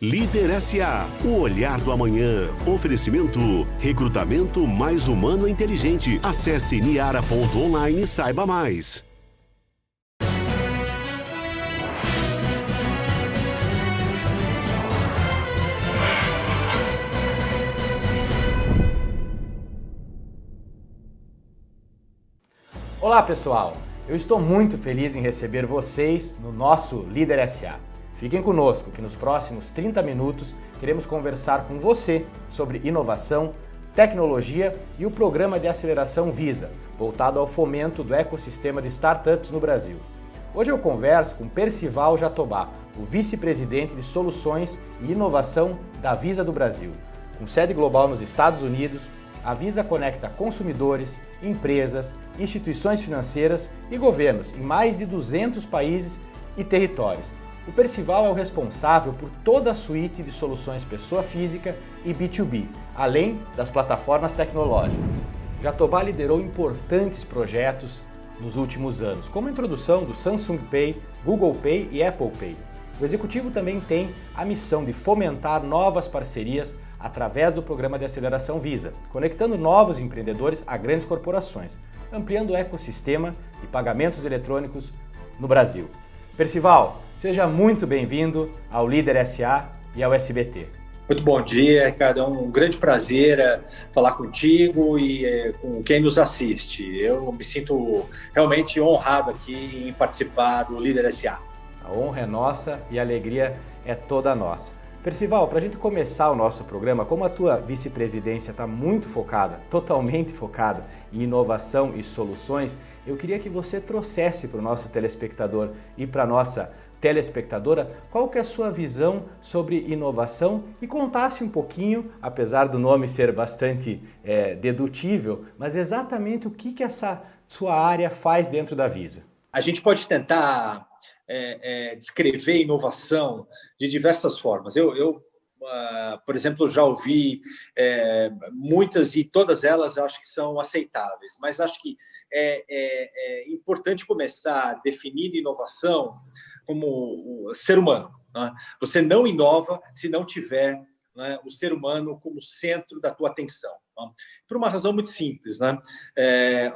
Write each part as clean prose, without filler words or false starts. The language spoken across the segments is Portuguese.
Líder SA, o olhar do amanhã. Oferecimento, recrutamento mais humano e inteligente. Acesse niara.online e saiba mais. Olá pessoal, eu estou muito feliz em receber vocês no nosso Líder SA. Fiquem conosco que nos próximos 30 minutos queremos conversar com você sobre inovação, tecnologia e o programa de aceleração Visa, voltado ao fomento do ecossistema de startups no Brasil. Hoje eu converso com Percival Jatobá, o vice-presidente de soluções e inovação da Visa do Brasil. Com sede global nos Estados Unidos, a Visa conecta consumidores, empresas, instituições financeiras e governos em mais de 200 países e territórios. O Percival é o responsável por toda a suíte de soluções pessoa física e B2B, além das plataformas tecnológicas. Jatobá liderou importantes projetos nos últimos anos, como a introdução do Samsung Pay, Google Pay e Apple Pay. O executivo também tem a missão de fomentar novas parcerias através do programa de aceleração Visa, conectando novos empreendedores a grandes corporações, ampliando o ecossistema de pagamentos eletrônicos no Brasil. Percival, seja muito bem-vindo ao Líder SA e ao SBT. Muito bom dia, Ricardo. É um grande prazer falar contigo e com quem nos assiste. Eu me sinto realmente honrado aqui em participar do Líder SA. A honra é nossa e a alegria é toda nossa. Percival, para a gente começar o nosso programa, como a tua vice-presidência está muito focada, totalmente focada em inovação e soluções, eu queria que você trouxesse para o nosso telespectador e para a nossa telespectadora qual que é a sua visão sobre inovação e contasse um pouquinho, apesar do nome ser bastante dedutível, mas exatamente o que essa sua área faz dentro da Visa. A gente pode tentar descrever inovação de diversas formas. Eu por exemplo, já ouvi muitas e todas elas eu acho que são aceitáveis, mas acho que é importante começar definindo inovação como o ser humano, né? Você não inova se não tiver, né, o ser humano como centro da tua atenção, né? Por uma razão muito simples, né?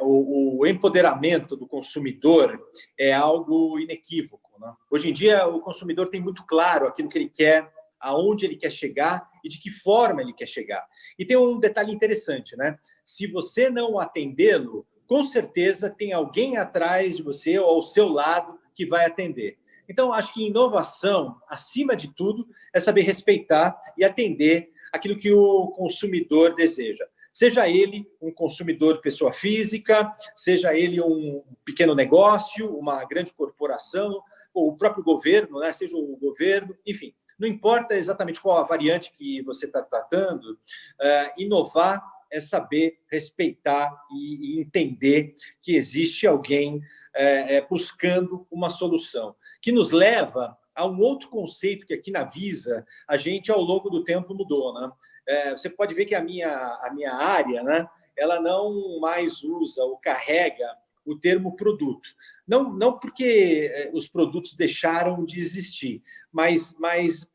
O empoderamento do consumidor é algo inequívoco, né? Hoje em dia, o consumidor tem muito claro aquilo que ele quer, aonde ele quer chegar e de que forma ele quer chegar. E tem um detalhe interessante, né? Se você não atendê-lo, com certeza tem alguém atrás de você ou ao seu lado que vai atender. Então, acho que inovação, acima de tudo, é saber respeitar e atender aquilo que o consumidor deseja. Seja ele um consumidor pessoa física, seja ele um pequeno negócio, uma grande corporação, ou o próprio governo, né? Seja o governo, enfim. Não importa exatamente qual a variante que você está tratando, inovar é saber respeitar e entender que existe alguém buscando uma solução, que nos leva a um outro conceito que aqui na Visa a gente, ao longo do tempo, mudou, né? Você pode ver que a minha área, né, ela não mais usa ou carrega o termo produto. Não porque os produtos deixaram de existir, mas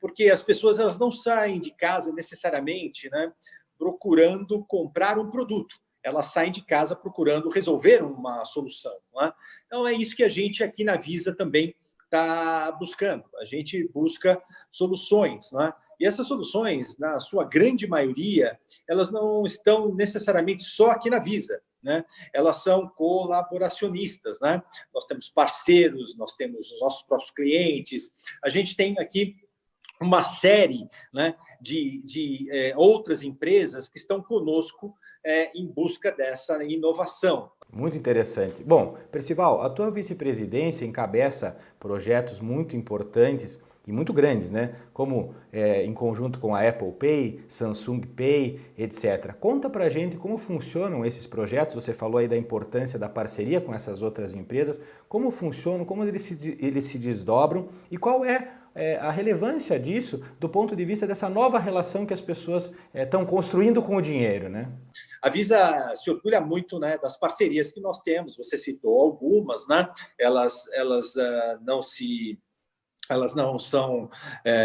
porque as pessoas elas não saem de casa necessariamente, né, procurando comprar um produto. Elas saem de casa procurando resolver uma solução, né? Então, é isso que a gente aqui na Visa também está buscando. A gente busca soluções, né? E essas soluções, na sua grande maioria, elas não estão necessariamente só aqui na Visa, né? Elas são colaboracionistas, né? Nós temos parceiros, nós temos os nossos próprios clientes, a gente tem aqui uma série, né, de outras empresas que estão conosco em busca dessa inovação. Muito interessante. Bom, Percival, a tua vice-presidência encabeça projetos muito importantes e muito grandes, né? Como em conjunto com a Apple Pay, Samsung Pay, etc. Conta pra gente como funcionam esses projetos. Você falou aí da importância da parceria com essas outras empresas. Como funcionam, como eles se desdobram e qual é a relevância disso do ponto de vista dessa nova relação que as pessoas estão construindo com o dinheiro, né? A Visa se orgulha muito, né, das parcerias que nós temos. Você citou algumas, né? Elas não se elas não são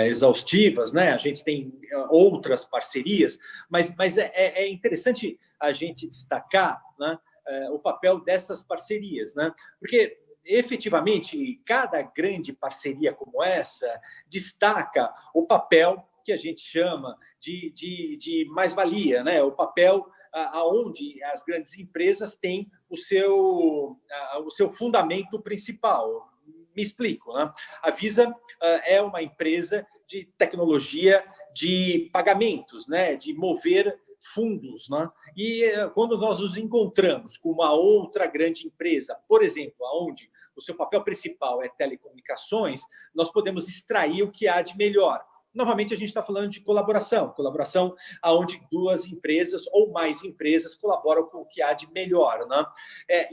exaustivas, né? A gente tem outras parcerias, mas é interessante a gente destacar, né, o papel dessas parcerias, né? Porque efetivamente cada grande parceria como essa destaca o papel que a gente chama de mais-valia, né? O papel aonde as grandes empresas têm o seu fundamento principal. Me explico, né? A Visa é uma empresa de tecnologia de pagamentos, né? De mover fundos, né? E quando nós nos encontramos com uma outra grande empresa, por exemplo, onde o seu papel principal é telecomunicações, nós podemos extrair o que há de melhor. Novamente, a gente está falando de colaboração onde duas empresas ou mais empresas colaboram com o que há de melhor, né?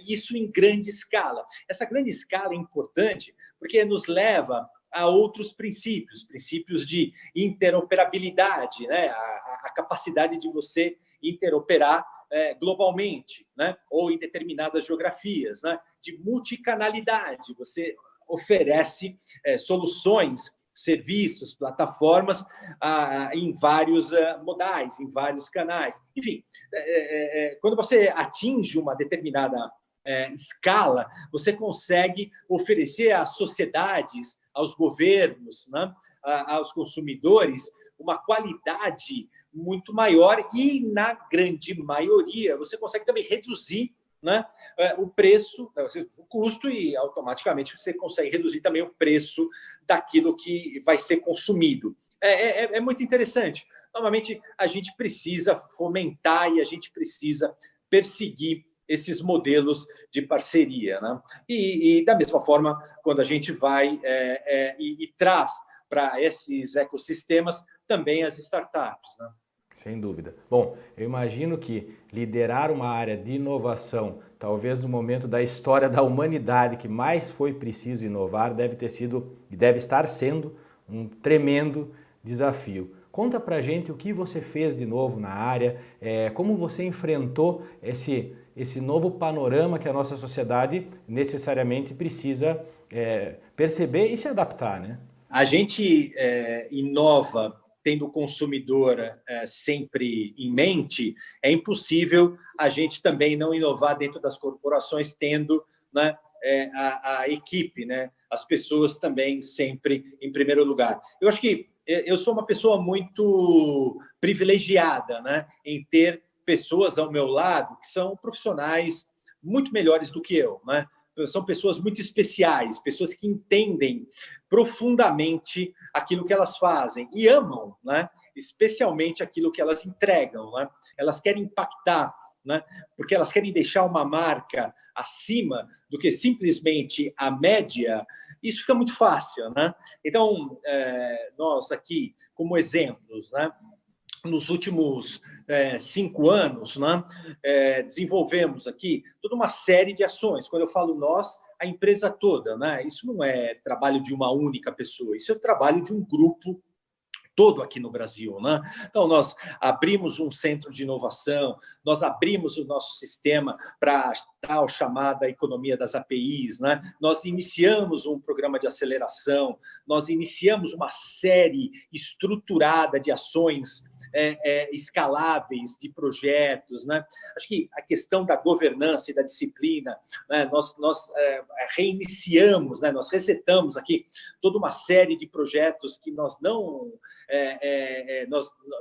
Isso em grande escala. Essa grande escala é importante porque nos leva a outros princípios de interoperabilidade, né? A capacidade de você interoperar globalmente, né? Ou em determinadas geografias, né? De multicanalidade, você oferece soluções, serviços, plataformas em vários modais, em vários canais. Enfim, quando você atinge uma determinada escala, você consegue oferecer às sociedades, aos governos, né, aos consumidores, uma qualidade muito maior e, na grande maioria, você consegue também reduzir, né, o preço, o custo, e automaticamente você consegue reduzir também o preço daquilo que vai ser consumido. É muito interessante. Novamente, a gente precisa fomentar e a gente precisa perseguir esses modelos de parceria, né? E da mesma forma, quando a gente vai e traz para esses ecossistemas também as startups, né? Sem dúvida. Bom, eu imagino que liderar uma área de inovação, talvez no momento da história da humanidade que mais foi preciso inovar, deve ter sido e deve estar sendo um tremendo desafio. Conta pra gente o que você fez de novo na área, como você enfrentou esse novo panorama que a nossa sociedade necessariamente precisa perceber e se adaptar, né? A gente inova tendo o consumidor sempre em mente. É impossível a gente também não inovar dentro das corporações, tendo, né, a equipe, né, as pessoas também sempre em primeiro lugar. Eu acho que eu sou uma pessoa muito privilegiada, né, em ter pessoas ao meu lado que são profissionais muito melhores do que eu, né? São pessoas muito especiais, pessoas que entendem profundamente aquilo que elas fazem e amam, né? Especialmente aquilo que elas entregam, né? Elas querem impactar, né? Porque elas querem deixar uma marca acima do que simplesmente a média. Isso fica muito fácil, né? Então, nós aqui, como exemplos, né? Nos últimos 5 anos, né, desenvolvemos aqui toda uma série de ações. Quando eu falo nós, a empresa toda, né? Isso não é trabalho de uma única pessoa, isso é o trabalho de um grupo todo aqui no Brasil, né? Então, nós abrimos um centro de inovação, nós abrimos o nosso sistema para a tal chamada economia das APIs, né? Nós iniciamos um programa de aceleração, nós iniciamos uma série estruturada de ações escaláveis, de projetos, né? Acho que a questão da governança e da disciplina, né? Nós reiniciamos, né? Nós resetamos aqui toda uma série de projetos que nós não...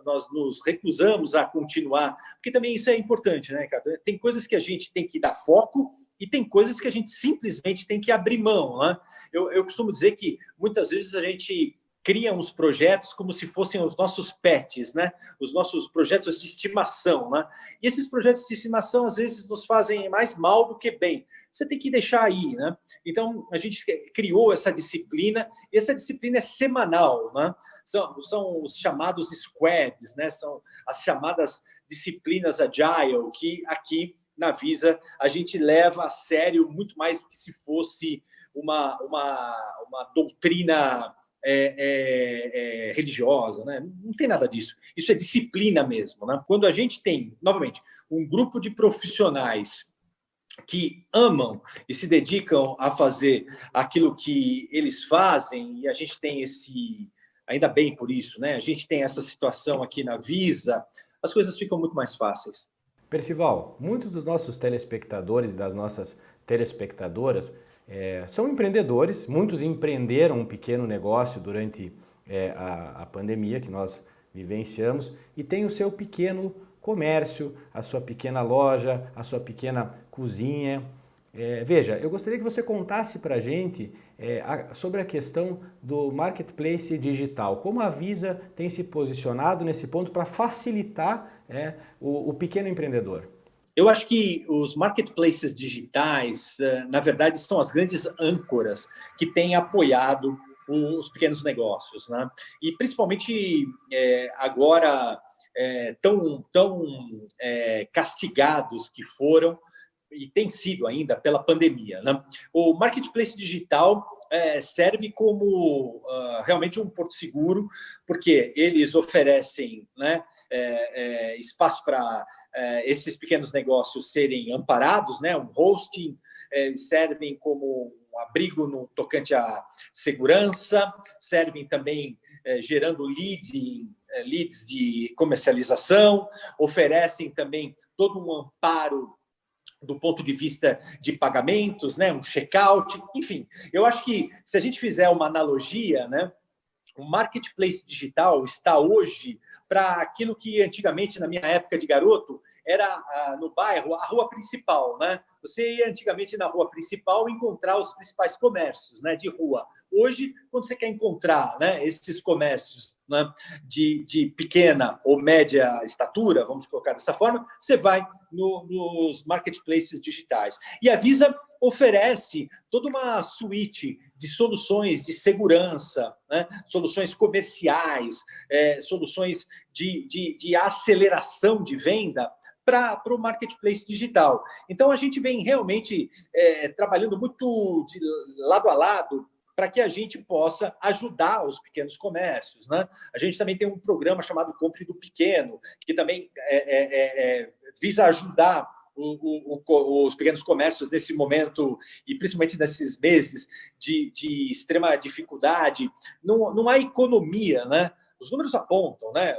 nós nos recusamos a continuar, porque também isso é importante, né, cara? Tem coisas que a gente tem que dar foco e tem coisas que a gente simplesmente tem que abrir mão, né? Eu costumo dizer que muitas vezes a gente cria uns projetos como se fossem os nossos pets, né? Os nossos projetos de estimação, né? E esses projetos de estimação às vezes nos fazem mais mal do que bem. Você tem que deixar aí, né? Então, a gente criou essa disciplina, e essa disciplina é semanal, né? São os chamados squads, né? São as chamadas disciplinas agile, que aqui na Visa a gente leva a sério muito mais do que se fosse uma doutrina religiosa, né? Não tem nada disso. Isso é disciplina mesmo, né? Quando a gente tem, novamente, um grupo de profissionais que amam e se dedicam a fazer aquilo que eles fazem, e a gente tem ainda bem por isso, né? A gente tem essa situação aqui na Visa, as coisas ficam muito mais fáceis. Percival, muitos dos nossos telespectadores e das nossas telespectadoras são empreendedores, muitos empreenderam um pequeno negócio durante a pandemia que nós vivenciamos e tem o seu pequeno comércio, a sua pequena loja, a sua pequena cozinha. Veja, eu gostaria que você contasse para a gente sobre a questão do marketplace digital, como a Visa tem se posicionado nesse ponto para facilitar o pequeno empreendedor. Eu acho que os marketplaces digitais, na verdade, são as grandes âncoras que têm apoiado os pequenos negócios, né? E principalmente agora tão castigados que foram e tem sido ainda pela pandemia, né? O marketplace digital serve como realmente um porto seguro, porque eles oferecem, né, espaço para esses pequenos negócios serem amparados, né, um hosting, eles servem como um abrigo no tocante à segurança, servem também gerando leads de comercialização, oferecem também todo um amparo do ponto de vista de pagamentos, né, um checkout, enfim. Eu acho que se a gente fizer uma analogia, né, o marketplace digital está hoje para aquilo que antigamente, na minha época de garoto, era no bairro a rua principal, né? Você ia antigamente na rua principal encontrar os principais comércios, né, de rua. Hoje, quando você quer encontrar, né, esses comércios, né, de pequena ou média estatura, vamos colocar dessa forma, você vai nos marketplaces digitais. E a Visa oferece toda uma suíte de soluções de segurança, né, soluções comerciais, soluções de aceleração de venda para o marketplace digital. Então, a gente vem realmente trabalhando muito de lado a lado para que a gente possa ajudar os pequenos comércios, né? A gente também tem um programa chamado Compre do Pequeno, que também visa ajudar os pequenos comércios nesse momento, e principalmente nesses meses de extrema dificuldade. Não há economia, né? Os números apontam, né?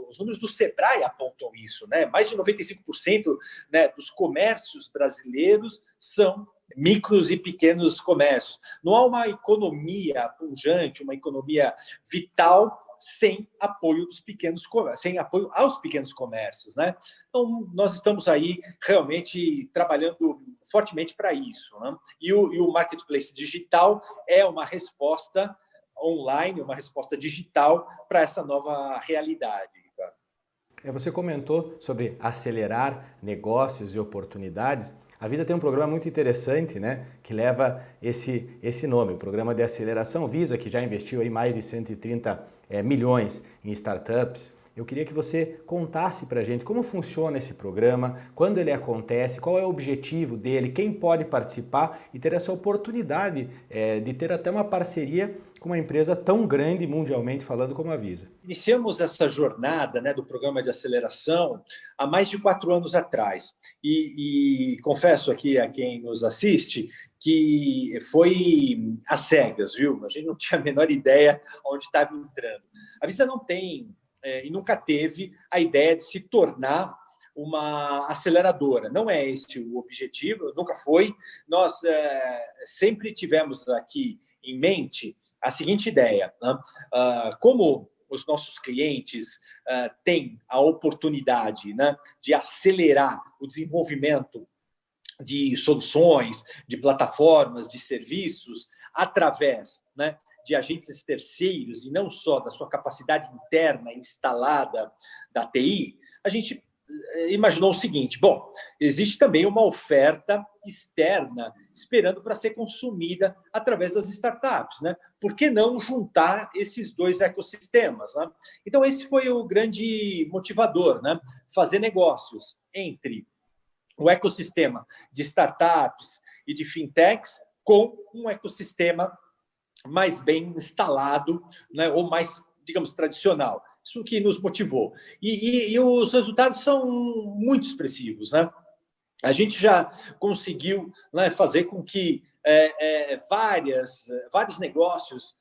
Os números do Sebrae apontam isso, né? Mais de 95%, né, dos comércios brasileiros são micros e pequenos comércios. Não há uma economia pujante, uma economia vital sem apoio dos pequenos comércios, sem apoio aos pequenos comércios, né? Então, nós estamos aí realmente trabalhando fortemente para isso, né? E o marketplace digital é uma resposta online, uma resposta digital para essa nova realidade. Você comentou sobre acelerar negócios e oportunidades. A Visa tem um programa muito interessante, né, que leva esse nome, o Programa de Aceleração Visa, que já investiu aí mais de 130 milhões em startups. Eu queria que você contasse para a gente como funciona esse programa, quando ele acontece, qual é o objetivo dele, quem pode participar e ter essa oportunidade de ter até uma parceria com uma empresa tão grande mundialmente falando como a Visa. Iniciamos essa jornada, né, do programa de aceleração há mais de 4 anos atrás. E confesso aqui a quem nos assiste que foi às cegas, viu? A gente não tinha a menor ideia onde estava entrando. A Visa não tem e nunca teve a ideia de se tornar uma aceleradora. Não é esse o objetivo, nunca foi. Nós sempre tivemos aqui em mente a seguinte ideia, né? Como os nossos clientes têm a oportunidade, né, de acelerar o desenvolvimento de soluções, de plataformas, de serviços, através, né, de agentes terceiros e não só da sua capacidade interna instalada da TI, a gente imaginou o seguinte: bom, existe também uma oferta externa esperando para ser consumida através das startups, né? Por que não juntar esses dois ecossistemas, né? Então, esse foi o grande motivador, né? Fazer negócios entre o ecossistema de startups e de fintechs com um ecossistema mais bem instalado, né, ou mais, digamos, tradicional. Isso que nos motivou. E os resultados são muito expressivos, né? A gente já conseguiu, né, fazer com que vários negócios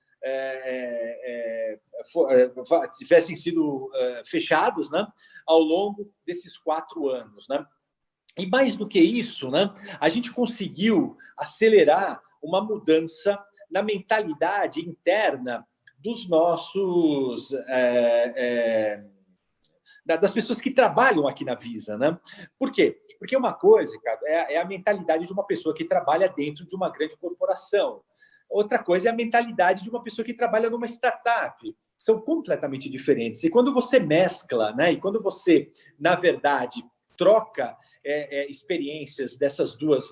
tivessem sido fechados, né, ao longo desses 4 anos. Né? E mais do que isso, né, a gente conseguiu acelerar uma mudança na mentalidade interna dos nossos... das pessoas que trabalham aqui na Visa. Né? Por quê? Porque uma coisa, Ricardo, é a mentalidade de uma pessoa que trabalha dentro de uma grande corporação. Outra coisa é a mentalidade de uma pessoa que trabalha numa startup. São completamente diferentes. E quando você mescla, né, e quando você, na verdade, troca experiências dessas duas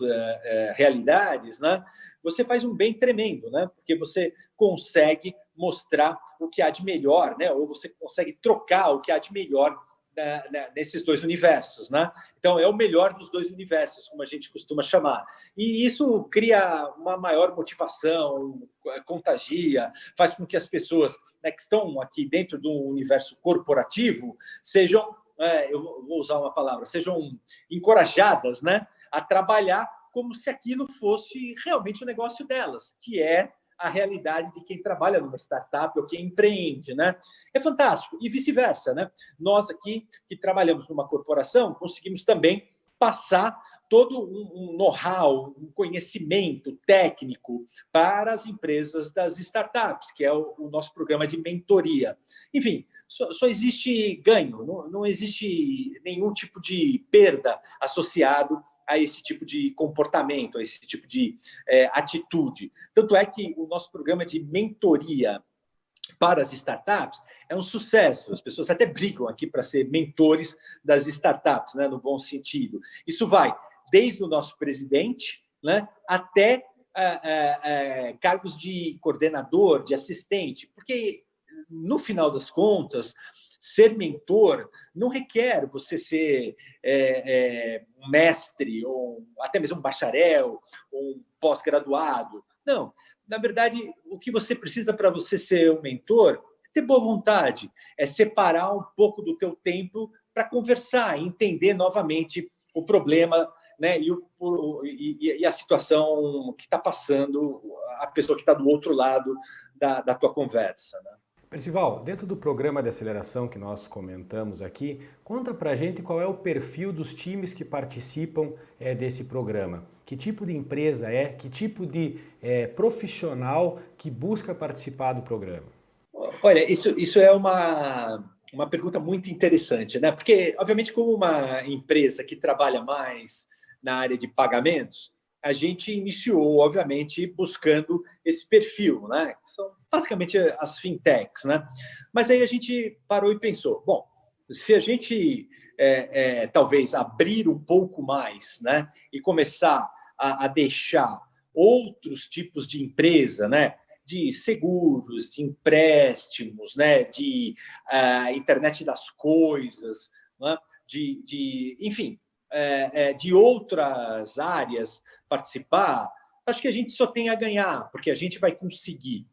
realidades, né, você faz um bem tremendo, né, porque você consegue mostrar o que há de melhor, né, ou você consegue trocar o que há de melhor nesses dois universos. Né? Então, é o melhor dos dois universos, como a gente costuma chamar. E isso cria uma maior motivação, contagia, faz com que as pessoas, né, que estão aqui dentro do universo corporativo sejam, eu vou usar uma palavra, sejam encorajadas, né, a trabalhar como se aquilo fosse realmente o negócio delas, que é a realidade de quem trabalha numa startup ou quem empreende, né? É fantástico. E vice-versa, né? Nós aqui, que trabalhamos numa corporação, conseguimos também passar todo um know-how, um conhecimento técnico para as empresas das startups, que é o nosso programa de mentoria. Enfim, só existe ganho, não existe nenhum tipo de perda associado a esse tipo de comportamento, a esse tipo de atitude. Tanto é que o nosso programa de mentoria para as startups é um sucesso. As pessoas até brigam aqui para ser mentores das startups, né, no bom sentido. Isso vai desde o nosso presidente, né, até cargos de coordenador, de assistente, porque, no final das contas, ser mentor não requer você ser um mestre, ou até mesmo um bacharel, ou um pós-graduado. Não. Na verdade, o que você precisa para você ser um mentor é ter boa vontade, é separar um pouco do teu tempo para conversar, entender novamente o problema, né, e a situação que está passando a pessoa que está do outro lado da tua conversa. Né? Percival, dentro do programa de aceleração que nós comentamos aqui, conta pra gente qual é o perfil dos times que participam desse programa. Que tipo de empresa é, que tipo de profissional que busca participar do programa? Olha, isso é uma pergunta muito interessante, né? Porque, obviamente, como uma empresa que trabalha mais na área de pagamentos, a gente iniciou, obviamente, buscando esse perfil, né? Que são basicamente as fintechs, né? Mas aí a gente parou e pensou, bom, se a gente talvez abrir um pouco mais, né? E começar a deixar outros tipos de empresa, né? De seguros, de empréstimos, né? De internet das coisas, né? Enfim, de outras áreas participar, acho que a gente só tem a ganhar, porque a gente vai conseguir,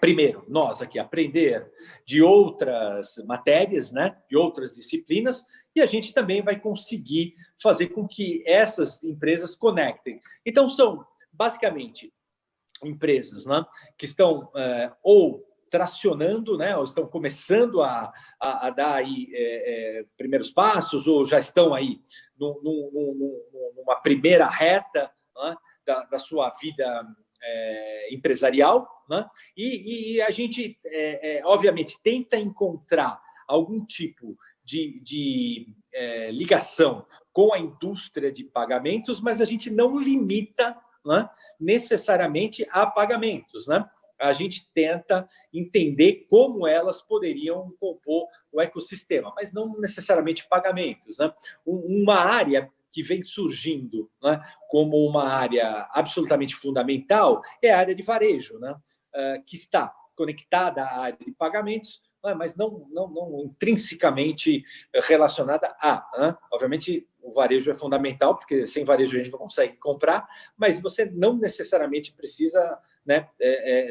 primeiro, nós aqui aprender de outras matérias, né, de outras disciplinas, e a gente também vai conseguir fazer com que essas empresas conectem. Então, são basicamente empresas, né, que estão ou tracionando, né, ou estão começando a dar aí primeiros passos, ou já estão aí numa primeira reta, né, da sua vida empresarial, né? E a gente, obviamente, tenta encontrar algum tipo de ligação com a indústria de pagamentos, mas a gente não limita, né, necessariamente a pagamentos, né? A gente tenta entender como elas poderiam compor o ecossistema, mas não necessariamente pagamentos, né? Uma área que vem surgindo, né, como uma área absolutamente fundamental é a área de varejo, né, que está conectada à área de pagamentos, mas não intrinsecamente relacionada a. Né? Obviamente, o varejo é fundamental, porque sem varejo a gente não consegue comprar, mas você não necessariamente precisa, né,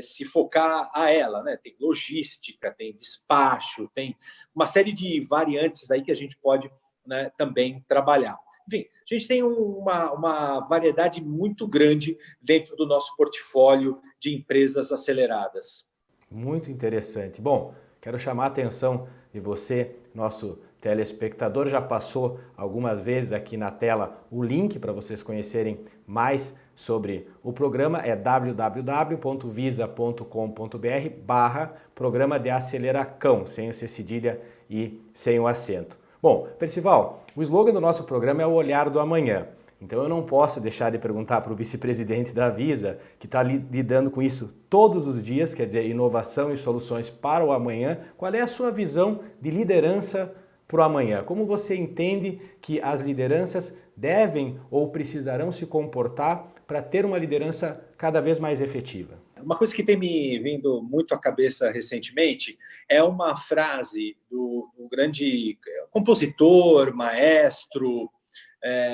se focar a ela. Né? Tem logística, tem despacho, tem uma série de variantes aí que a gente pode, né, também trabalhar. Enfim, a gente tem uma variedade muito grande dentro do nosso portfólio de empresas aceleradas. Muito interessante. Bom, quero chamar a atenção de você, nosso telespectador. Já passou algumas vezes aqui na tela o link para vocês conhecerem mais sobre o programa. É www.visa.com.br/programa de aceleracão, sem o C cedilha e sem o acento. Bom, Percival, o slogan do nosso programa é o olhar do amanhã. Então eu não posso deixar de perguntar para o vice-presidente da Visa, que está lidando com isso todos os dias, quer dizer, inovação e soluções para o amanhã, qual é a sua visão de liderança para o amanhã? Como você entende que as lideranças devem ou precisarão se comportar para ter uma liderança cada vez mais efetiva? Uma coisa que tem me vindo muito à cabeça recentemente é uma frase do grande compositor, maestro,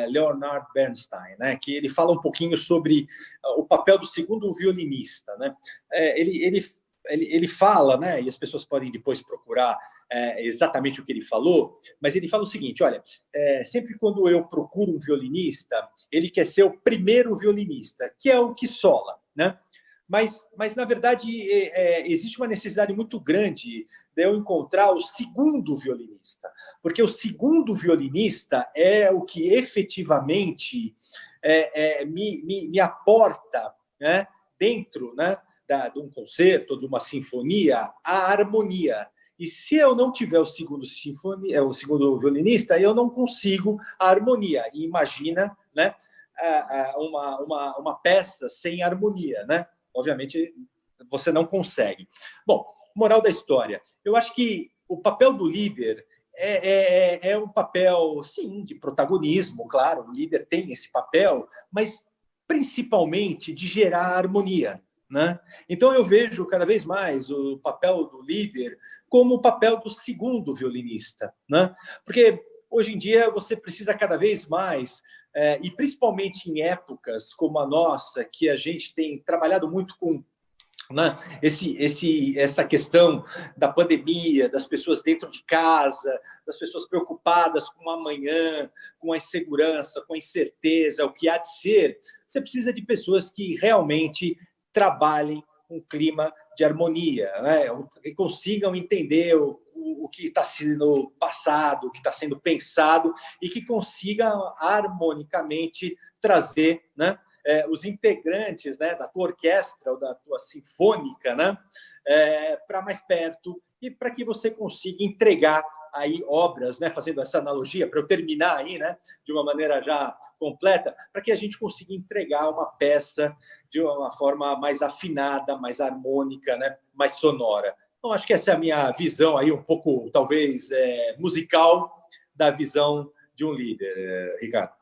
Leonard Bernstein, né? Que ele fala um pouquinho sobre o papel do segundo violinista, né? Ele fala, né? E as pessoas podem depois procurar exatamente o que ele falou, mas ele fala o seguinte: olha, sempre quando eu procuro um violinista, ele quer ser o primeiro violinista, que é o que sola, né? Mas na verdade, existe uma necessidade muito grande de eu encontrar o segundo violinista, porque o segundo violinista é o que efetivamente me aporta, né, dentro, né, de um concerto, de uma sinfonia, a harmonia. E se eu não tiver o segundo violinista, eu não consigo a harmonia. E imagina, né, uma peça sem harmonia, né? Obviamente, você não consegue. Bom, moral da história. Eu acho que o papel do líder é um papel, sim, de protagonismo, claro, o líder tem esse papel, mas principalmente de gerar harmonia, né? Então, eu vejo cada vez mais o papel do líder como o papel do segundo violinista, né? Porque hoje em dia você precisa cada vez mais, e principalmente em épocas como a nossa, que a gente tem trabalhado muito com, né, essa questão da pandemia, das pessoas dentro de casa, das pessoas preocupadas com o amanhã, com a insegurança, com a incerteza, o que há de ser, você precisa de pessoas que realmente trabalhem um clima de harmonia, né, e consigam entender o que está sendo passado, o que está sendo pensado, e que consigam harmonicamente trazer, né, os integrantes, né, da tua orquestra ou da tua sinfônica, né, para mais perto, e para que você consiga entregar aí obras, né, fazendo essa analogia, para eu terminar aí, né, de uma maneira já completa, para que a gente consiga entregar uma peça de uma forma mais afinada, mais harmônica, né, mais sonora. Então, acho que essa é a minha visão aí, um pouco, talvez, musical, da visão de um líder, Ricardo.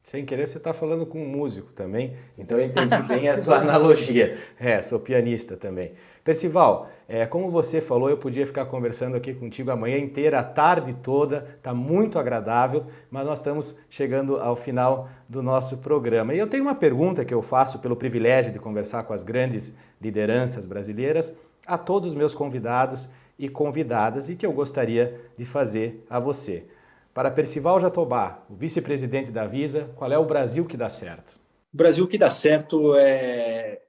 Sem querer, você está falando com um músico também, então eu entendi bem a tua analogia. Sou pianista também. Percival, como você falou, eu podia ficar conversando aqui contigo a manhã inteira, a tarde toda, está muito agradável, mas nós estamos chegando ao final do nosso programa. E eu tenho uma pergunta que eu faço pelo privilégio de conversar com as grandes lideranças brasileiras, a todos os meus convidados e convidadas, e que eu gostaria de fazer a você. Para Percival Jatobá, o vice-presidente da Visa, qual é o Brasil que dá certo? O Brasil que dá certo é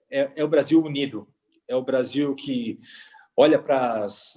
o Brasil unido, é o Brasil que olha para as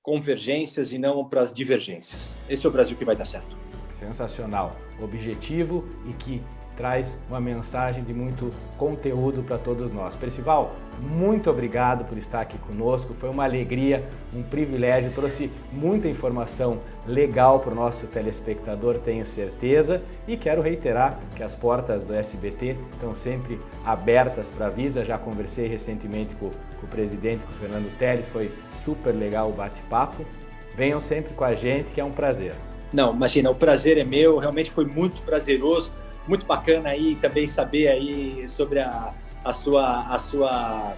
convergências e não para as divergências. Esse é o Brasil que vai dar certo. Sensacional, objetivo e que traz uma mensagem de muito conteúdo para todos nós. Percival, muito obrigado por estar aqui conosco, foi uma alegria, um privilégio, trouxe muita informação legal para o nosso telespectador, tenho certeza, e quero reiterar que as portas do SBT estão sempre abertas para a Visa, já conversei recentemente com o presidente, com o Fernando Telles, foi super legal o bate-papo, venham sempre com a gente que é um prazer. Não, imagina, o prazer é meu, realmente foi muito prazeroso, muito bacana aí também saber aí sobre a sua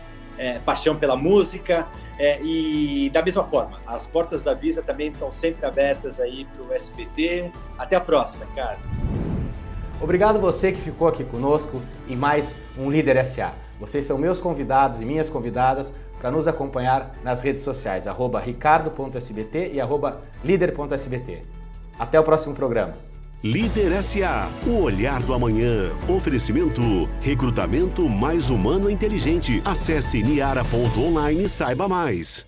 paixão pela música, e da mesma forma, as portas da Visa também estão sempre abertas aí para o SBT. Até a próxima, Ricardo. Obrigado você que ficou aqui conosco em mais um Líder SA. Vocês são meus convidados e minhas convidadas para nos acompanhar nas redes sociais, @ricardo.sbt e @lider.sbt. Até o próximo programa. Líder SA, o olhar do amanhã. Oferecimento, recrutamento mais humano e inteligente. Acesse niara.online e saiba mais.